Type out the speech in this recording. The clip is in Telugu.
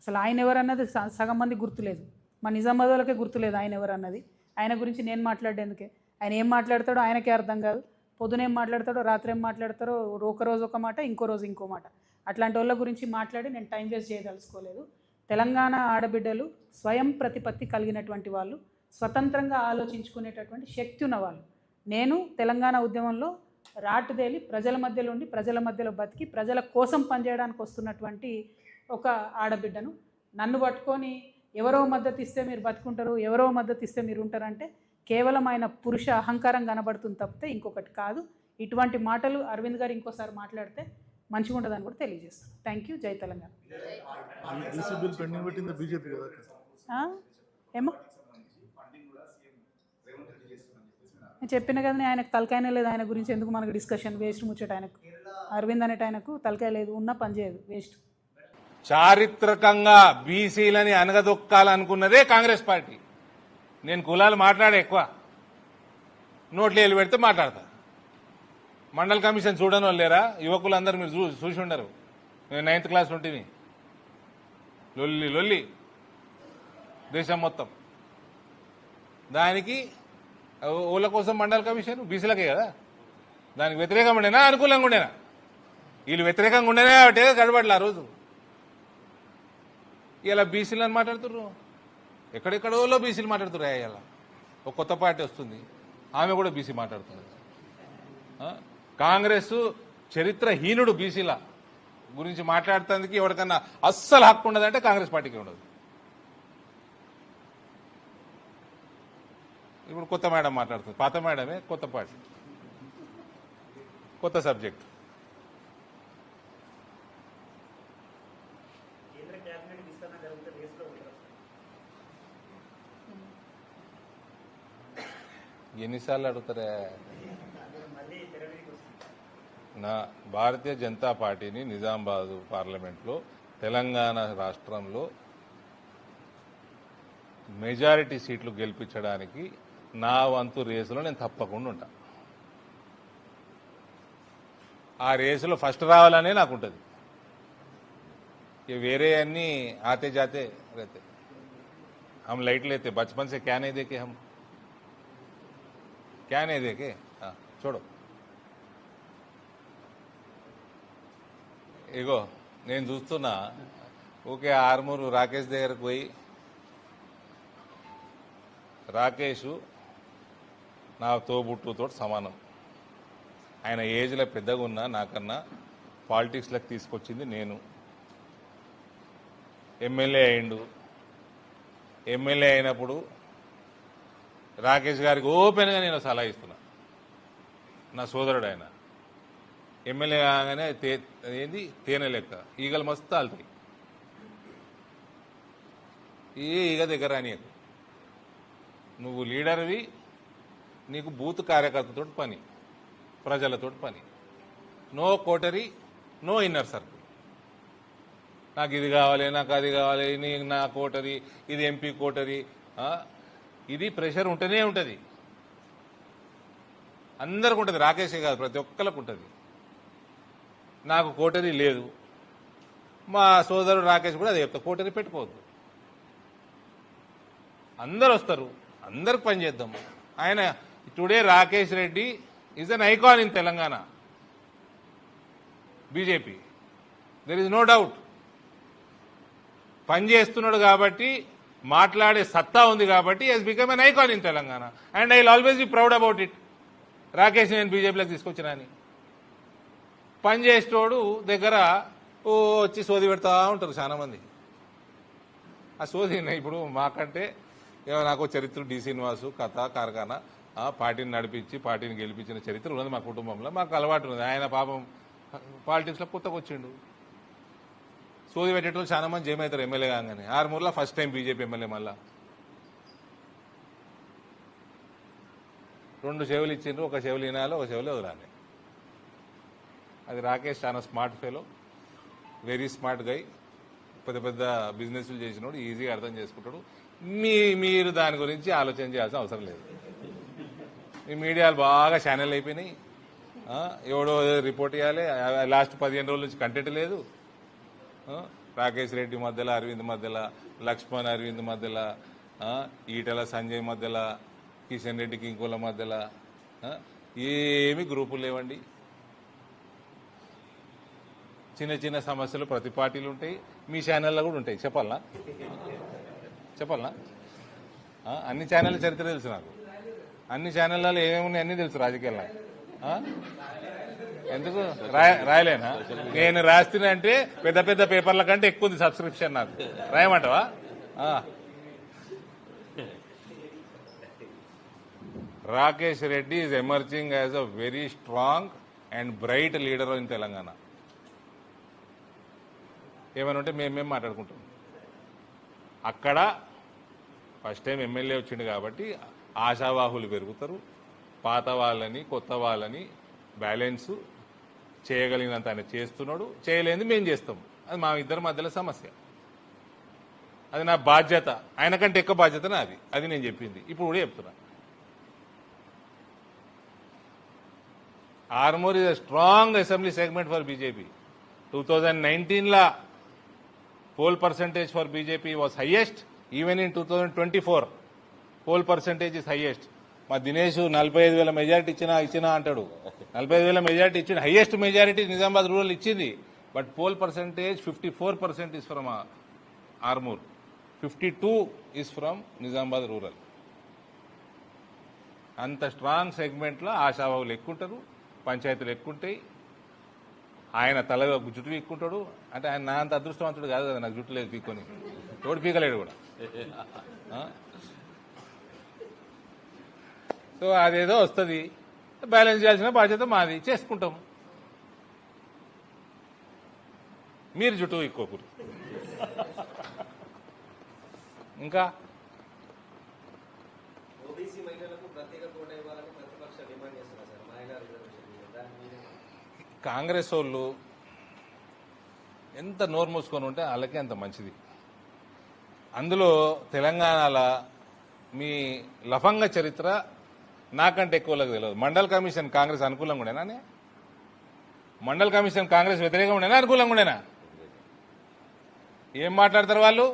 అసలు ఆయన ఎవరన్నది సగం మంది గుర్తులేదు. మా నిజామాబాద్ వాళ్ళకే గుర్తులేదు ఆయన ఎవరన్నది. ఆయన గురించి నేను మాట్లాడేందుకే. ఆయన ఏం మాట్లాడతాడో ఆయనకే అర్థం కాదు. పొద్దున ఏం మాట్లాడతాడో రాత్రి ఏం మాట్లాడతారో ఒక రోజు ఒక మాట, ఇంకో రోజు ఇంకో మాట. అట్లాంటి వాళ్ళ గురించి మాట్లాడి నేను టైం వేస్ట్ చేయదలుచుకోలేదు. తెలంగాణ ఆడబిడ్డలు స్వయం ప్రతిపత్తి కలిగినటువంటి వాళ్ళు, స్వతంత్రంగా ఆలోచించుకునేటటువంటి శక్తి ఉన్నవాళ్ళు. నేను తెలంగాణ ఉద్యమంలో రాటుదేలి ప్రజల మధ్యలో ఉండి ప్రజల మధ్యలో బతికి ప్రజల కోసం పనిచేయడానికి వస్తున్నటువంటి ఒక ఆడబిడ్డను. నన్ను పట్టుకొని ఎవరో మద్దతు ఇస్తే మీరు బతుకుంటారు, ఎవరో మద్దతు ఇస్తే మీరు ఉంటారంటే కేవలం ఆయన పురుష అహంకారం కనబడుతుంది తప్పితే ఇంకొకటి కాదు. ఇటువంటి మాటలు అరవింద్ గారు ఇంకోసారి మాట్లాడితే మంచిగా ఉంటుందని కూడా తెలియజేస్తాను. Thank you. జై తెలంగాణ. ఏమో నేను చెప్పిన కదా, ఆయనకు తలకాయనే లేదు. ఆయన గురించి ఎందుకు మనకు డిస్కషన్, వేస్ట్ ముచ్చట. ఆయనకు అరవింద్ అనేట ఆయనకు తలకాయ లేదు, ఉన్నా పని చేయదు, వేస్ట్. చారిత్రకంగా బీసీలని అనగదొక్కాలనుకున్నదే కాంగ్రెస్ పార్టీ. నేను కులాలు మాట్లాడే ఎక్కువ, నోట్లు ఏలు పెడితే మాట్లాడతా. మండల్ కమిషన్ చూడని వాళ్ళు లేరా? యువకులందరూ మీరు చూసి ఉండరు. నేను 9th క్లాస్ ఉంటుంది. లొల్లి లొల్లి దేశం మొత్తం. దానికి ఊళ్ళ కోసం మండల కమిషన్ బీసీలకే కదా. దానికి వ్యతిరేకంగా ఉండేనా అనుకూలంగా ఉండేనా? వీళ్ళు వ్యతిరేకంగా ఉండేనా అంటే గడబడలే ఆ రోజు. ఇలా బీసీలు అని మాట్లాడుతుర్రు, ఎక్కడెక్కడోలో బీసీలు మాట్లాడుతుర్రు. ఇలా ఒక కొత్త పార్టీ వస్తుంది, ఆమె కూడా బీసీ మాట్లాడుతుంది. కాంగ్రెస్ చరిత్రహీనుడు బీసీల గురించి మాట్లాడుతందుకు ఎవరికన్నా అస్సలు హక్కు ఉండదంటే కాంగ్రెస్ పార్టీకి ఉండదు. ఇప్పుడు కొత్త మేడం మాట్లాడుతుంది, పాత మేడమే కొత్త పార్టీ, కొత్త సబ్జెక్ట్. ఎన్నిసార్లు అడుగుతారే? నా భారతీయ జనతా పార్టీని నిజామాబాద్ పార్లమెంట్లో తెలంగాణ రాష్ట్రంలో మెజారిటీ సీట్లు గెలిపించడానికి నా వంతు రేసులో నేను తప్పకుండా ఉంటా. ఆ రేసులో ఫస్ట్ రావాలనే నాకు ఉంటుంది. వేరే అన్నీ आते जाते रहते, हम लाइट लेते बचपन से. क्या नहीं देखे हम, क्या नहीं देखे. छोड़ो. ఇగో నేను చూస్తున్నా, ఓకే ఆర్మూరు రాకేష్ దగ్గరకు పోయి, రాకేష్ నా తోబుట్టుతో సమానం. ఆయన ఏజ్లో పెద్దగా ఉన్నా నాకన్నా పాలిటిక్స్లకు తీసుకొచ్చింది నేను. ఎమ్మెల్యే అయిండు. ఎమ్మెల్యే అయినప్పుడు రాకేష్ గారికి ఓపెన్గా నేను సలహా ఇస్తున్నా. నా సోదరుడు ఆయన. ఎమ్మెల్యే కాగానే ఏంది తేనె లెక్క ఈగలు మస్తు ఆలుతాయి. ఈగ దగ్గర రానియకు. నువ్వు లీడర్వి, నీకు బూత్ కార్యకర్తతో పని, ప్రజలతో పని. No coterie, no inner circle. నాకు ఇది కావాలి, నాకు అది కావాలి, నా కోటరీ, ఇది ఎంపీ కోటరీ. ఇది ప్రెషర్ ఉంటేనే ఉంటుంది, అందరికి ఉంటుంది. రాకేషే కాదు, ప్రతి ఒక్కరికి ఉంటుంది. నాకు కోటరీ లేదు, మా సోదరుడు రాకేష్ కూడా అదే చెప్తా, కోటరీ పెట్టుకోవద్దు. అందరు వస్తారు, అందరికి పని చేద్దాం. ఆయన today Rakesh Reddy is an icon in Telangana BJP. There is no doubt. పని చేస్తున్నాడు కాబట్టి, మాట్లాడే సత్తా ఉంది కాబట్టి he's become an icon in Telangana. And I will always be proud about it. Rakesh నేను బీజేపీలోకి తీసుకొచ్చినా అని. పని చేసేటోడు దగ్గర వచ్చి సోది పెడతా ఉంటారు చాలా మంది. ఆ సోది ఇప్పుడు మాకంటే నాకు చరిత్ర డి శ్రీనివాసు కథ కార్ఖానా పార్టీని నడిపించి పార్టీని గెలిపించిన చరిత్ర ఉన్నది మా కుటుంబంలో. మాకు అలవాటు ఉన్నది. ఆయన పాపం పాలిటిక్స్లో కొత్తగా వచ్చిండు. సోది పెట్టేటోళ్ళు చాలా మంది జయమవుతారు ఎమ్మెల్యే కాగానే. ఆరుమూరులో ఫస్ట్ టైం బీజేపీ ఎమ్మెల్యే. మళ్ళా 2 చెవులు ఇచ్చిండ్రు, ఒక చెవులు వినాలి, ఒక చెవులు వదలాలి. అది రాకేష్ చాలా smart fellow, very smart guy. పెద్ద పెద్ద బిజినెస్లు చేసినోడు, ఈజీగా అర్థం చేసుకుంటాడు. మీరు దాని గురించి ఆలోచన చేయాల్సిన అవసరం లేదు. ఈ మీడియాలు బాగా ఛానల్ అయిపోయినాయి. ఎవడో రిపోర్ట్ ఇవ్వాలి, లాస్ట్ 15 రోజుల నుంచి కంటెంట్ లేదు. రాకేష్ రెడ్డి మధ్యలో, అరవింద్ మధ్యలో, లక్ష్మణ్ అరవింద్ మధ్యలో, ఈటల సంజయ్ మధ్యలో, కిషన్ రెడ్డి కింకోల మధ్యలో ఏమి గ్రూపులు లేవండి. చిన్న చిన్న సమస్యలు ప్రతి పార్టీలు ఉంటాయి, మీ ఛానల్లో కూడా ఉంటాయి. చెప్పాలనా? అన్ని ఛానళ్ళ చరిత్ర తెలుసు నాకు. అన్ని ఛానళ్ళలో ఏమేమి ఉన్నాయి అన్నీ తెలుసు రాజకీయాల్లో. ఎందుకు రాయలేనా? నేను రాస్తున్నా అంటే పెద్ద పెద్ద పేపర్ల కంటే ఎక్కువ ఉంది సబ్స్క్రిప్షన్ నాకు. రాయమంటావా? Rakesh Reddy is emerging as a very strong and bright leader in Telangana. ఏమైనా ఉంటే మేమేం మాట్లాడుకుంటాం. అక్కడ ఫస్ట్ టైం ఎమ్మెల్యే వచ్చిండు కాబట్టి ఆశావాహులు పెరుగుతారు. పాత వాళ్ళని కొత్త వాళ్ళని బ్యాలెన్స్ చేయగలిగినంత ఆయన చేస్తున్నాడు, చేయలేనిది మేము చేస్తాం. అది మా ఇద్దరి మధ్యలో సమస్య. అది నా బాధ్యత, ఆయన కంటే ఎక్కువ బాధ్యత నాది. అది నేను చెప్పింది, ఇప్పుడు కూడా చెప్తున్నా. Armoor is a strong assembly segment for BJP. 2019 pole percentage for BJP was highest. Even in 2024 pole percentage is highest. మా దినేష్ 45,000 మెజారిటీ ఇచ్చినా అంటాడు. 45,000 మెజారిటీ ఇచ్చింది, హైయెస్ట్ మెజారిటీ నిజామాబాద్ రూరల్ ఇచ్చింది. But pole percentage 54% is from Armoor, 52 is from Nizamabad rural. అంత స్ట్రాంగ్ సెగ్మెంట్లో ఆశావాహులు ఎక్కుంటారు, పంచాయతీలు ఎక్కుంటాయి. ఆయన తల జుట్టు పీక్కుంటాడు. అంటే ఆయన నా అంత అదృష్టవంతుడు కాదు కదా, నాకు జుట్టు లేదు పీక్కొని. తోడు పీకలేడు కూడా. సో అదేదో వస్తుంది, బ్యాలెన్స్ చేయాల్సిన బాధ్యత మాది, చేసుకుంటాం. మీరు జుట్టు ఎక్కువ. ఇంకా కాంగ్రెస్ వాళ్ళు ఎంత నోరు మూసుకొని ఉంటే వాళ్ళకే అంత మంచిది. అందులో తెలంగాణలో మీ లఫంగ చరిత్ర నాకంటే ఎక్కువలకు తెలియదు. మండల్ కమిషన్ కాంగ్రెస్ అనుకూలంగా ఉండేనా? మండల్ కమిషన్ కాంగ్రెస్ వ్యతిరేకంగా ఉండేనా, అనుకూలంగా ఉండేనా? ఏం మాట్లాడతారు వాళ్ళు?